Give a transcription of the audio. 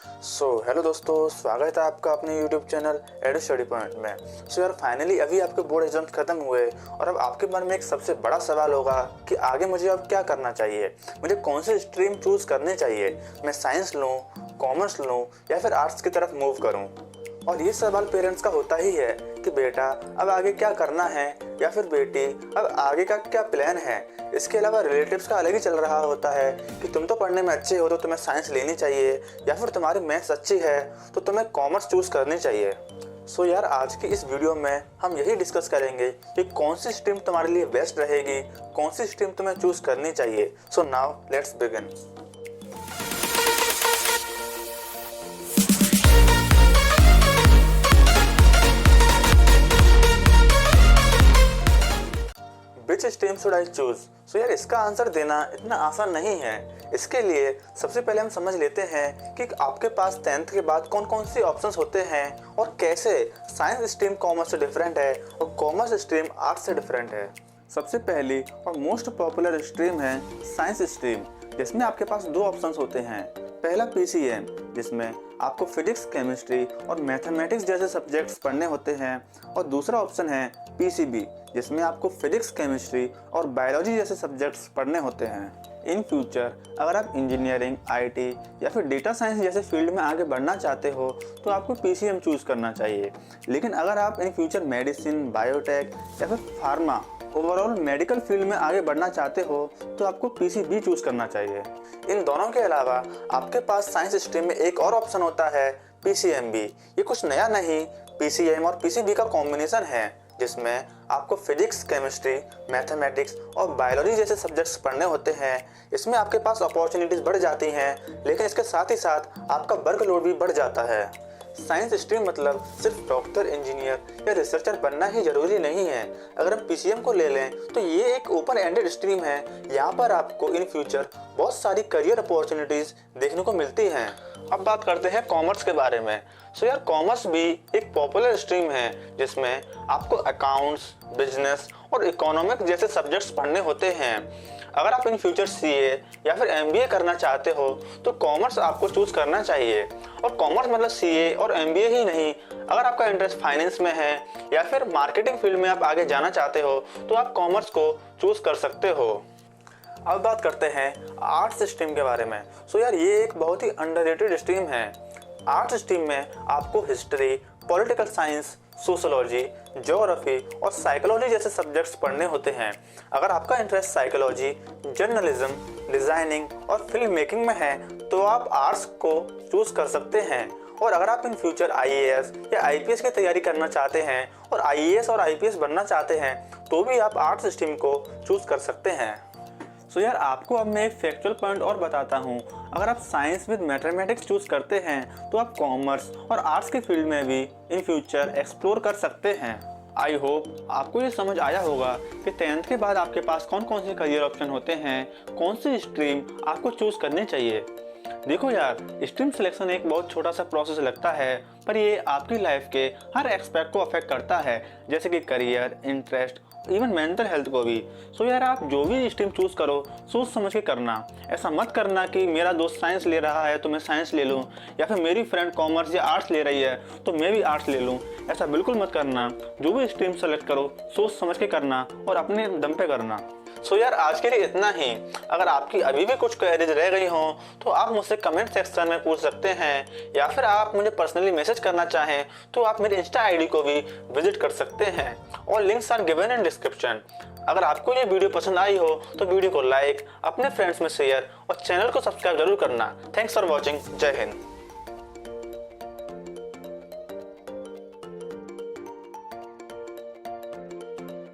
Hello दोस्तों, स्वागत है आपका अपने YouTube channel edu study point में। यार फाइनली अभी आपके बोर्ड एग्जाम्स खत्म हुए और अब आपके मन में एक सबसे बड़ा सवाल होगा कि आगे मुझे अब क्या करना चाहिए, मुझे कौन सी स्ट्रीम चूज करनी चाहिए, मैं साइंस लूँ, कॉमर्स लूँ या फिर आर्ट्स की तरफ मूव करूँ। और ये सवाल पेरेंट्स का होता ही है कि बेटा अब आगे क्या करना है या फिर बेटी अब आगे का क्या प्लान है। इसके अलावा रिलेटिव्स का अलग ही चल रहा होता है कि तुम तो पढ़ने में अच्छे हो तो तुम्हें साइंस लेनी चाहिए, या फिर तुम्हारी मैथ्स अच्छी है तो तुम्हें कॉमर्स चूज करनी चाहिए। यार आज की इस वीडियो में हम यही डिस्कस करेंगे कि कौन सी स्ट्रीम तुम्हारे लिए बेस्ट रहेगी, कौन सी स्ट्रीम तुम्हें चूज करनी चाहिए। Now let's begin. Which stream should I choose? यार इसका आंसर देना इतना आसान नहीं है। इसके लिए सबसे पहले हम समझ लेते हैं कि आपके पास 10th के बाद कौन कौन सी ऑप्शंस होते हैं और कैसे साइंस स्ट्रीम कॉमर्स से डिफरेंट है और कॉमर्स स्ट्रीम आर्ट्स से डिफरेंट है। सबसे पहली और मोस्ट पॉपुलर स्ट्रीम है साइंस स्ट्रीम, जिसमें आपके पास दो ऑप्शंस होते हैं। पहला PCM, जिसमें आपको फिजिक्स, केमिस्ट्री और मैथमेटिक्स जैसे सब्जेक्ट्स पढ़ने होते हैं, और दूसरा ऑप्शन है PCB, जिसमें आपको फिजिक्स, केमिस्ट्री और बायोलॉजी जैसे सब्जेक्ट्स पढ़ने होते हैं। इन फ्यूचर अगर आप इंजीनियरिंग, IT या फिर डेटा साइंस जैसे फील्ड में आगे बढ़ना चाहते हो तो आपको PCM चूज करना चाहिए। लेकिन अगर आप इन फ्यूचर मेडिसिन, बायोटेक या फिर फार्मा, ओवरऑल मेडिकल फील्ड में आगे बढ़ना चाहते हो तो आपको PCB चूज करना चाहिए। इन दोनों के अलावा आपके पास साइंस स्ट्रीम में एक और ऑप्शन होता है PCMB। ये कुछ नया नहीं, PCM और PCB का कॉम्बिनेशन है, जिसमें आपको फिजिक्स, केमिस्ट्री, मैथमेटिक्स और बायोलॉजी जैसे सब्जेक्ट्स पढ़ने होते हैं। इसमें आपके पास अपॉर्चुनिटीज बढ़ जाती हैं, लेकिन इसके साथ ही साथ आपका वर्कलोड भी बढ़ जाता है। साइंस स्ट्रीम मतलब सिर्फ डॉक्टर, इंजीनियर या रिसर्चर बनना ही जरूरी नहीं है। अगर हम PCM को ले लें तो ये एक ओपन एंडेड स्ट्रीम है। यहाँ पर आपको इन फ्यूचर बहुत सारी करियर अपॉर्चुनिटीज देखने को मिलती हैं। अब बात करते हैं कॉमर्स के बारे में। यार कॉमर्स भी एक पॉपुलर स्ट्रीम है, जिसमें आपको अकाउंट्स, बिजनेस और इकोनॉमिक्स जैसे सब्जेक्ट्स पढ़ने होते हैं। अगर आप इन फ्यूचर CA या फिर MBA करना चाहते हो तो कॉमर्स आपको चूज करना चाहिए। और कॉमर्स मतलब CA और MBA ही नहीं, अगर आपका इंटरेस्ट फाइनेंस में है या फिर मार्केटिंग फील्ड में आप आगे जाना चाहते हो तो आप कॉमर्स को चूज कर सकते हो। अब बात करते हैं आर्ट्स स्ट्रीम के बारे में। यार ये एक बहुत ही अंडररेटेड स्ट्रीम है। आर्ट्स स्ट्रीम में आपको history, political science, sociology, geography और साइकोलॉजी जैसे सब्जेक्ट्स पढ़ने होते हैं। अगर आपका इंटरेस्ट साइकोलॉजी, जर्नलिज्म, डिजाइनिंग और फिल्म मेकिंग में है तो आप आर्ट्स को चूज कर सकते हैं। और अगर आप इन फ्यूचर IAS या IPS की तैयारी करना चाहते हैं और IAS और IPS बनना चाहते हैं तो भी आप आर्ट्स स्ट्रीम को चूज कर सकते हैं। यार आपको अब मैं एक फैक्चुअल पॉइंट और बताता हूँ। अगर आप साइंस विद मैथमेटिक्स चूज करते हैं तो आप कॉमर्स और आर्ट्स के फील्ड में भी इन फ्यूचर एक्सप्लोर कर सकते हैं। आई होप आपको ये समझ आया होगा कि 10th के बाद आपके पास कौन कौन से करियर ऑप्शन होते हैं, कौन सी स्ट्रीम आपको चूज करनी चाहिए। देखो यार, स्ट्रीम सिलेक्शन एक बहुत छोटा सा प्रोसेस लगता है, पर ये आपकी लाइफ के हर एस्पेक्ट को अफेक्ट करता है, जैसे कि career, interest, even mental health को भी। यार आप जो भी स्ट्रीम चूज करो सोच समझ के करना। ऐसा मत करना कि मेरा दोस्त साइंस ले रहा है तो मैं साइंस ले लूँ, या फिर मेरी फ्रेंड कॉमर्स या आर्ट्स ले रही है तो मैं भी आर्ट्स ले लूँ। ऐसा बिल्कुल मत करना। जो भी स्ट्रीम सेलेक्ट करो सोच समझ के करना और अपने दम पे करना। यार आज के लिए इतना ही। अगर आपकी अभी भी कुछ क्वेरीज रह गई हो तो आप मुझसे कमेंट सेक्शन में पूछ सकते हैं, या फिर आप मुझे पर्सनली मैसेज करना चाहें तो आप मेरे इंस्टा ID को भी विजिट कर सकते हैं, और links are given in description. अगर आपको ये वीडियो पसंद आई हो तो वीडियो को लाइक, अपने फ्रेंड्स में शेयर और चैनल को सब्सक्राइब जरूर करना। Thanks for watching. जय हिंद।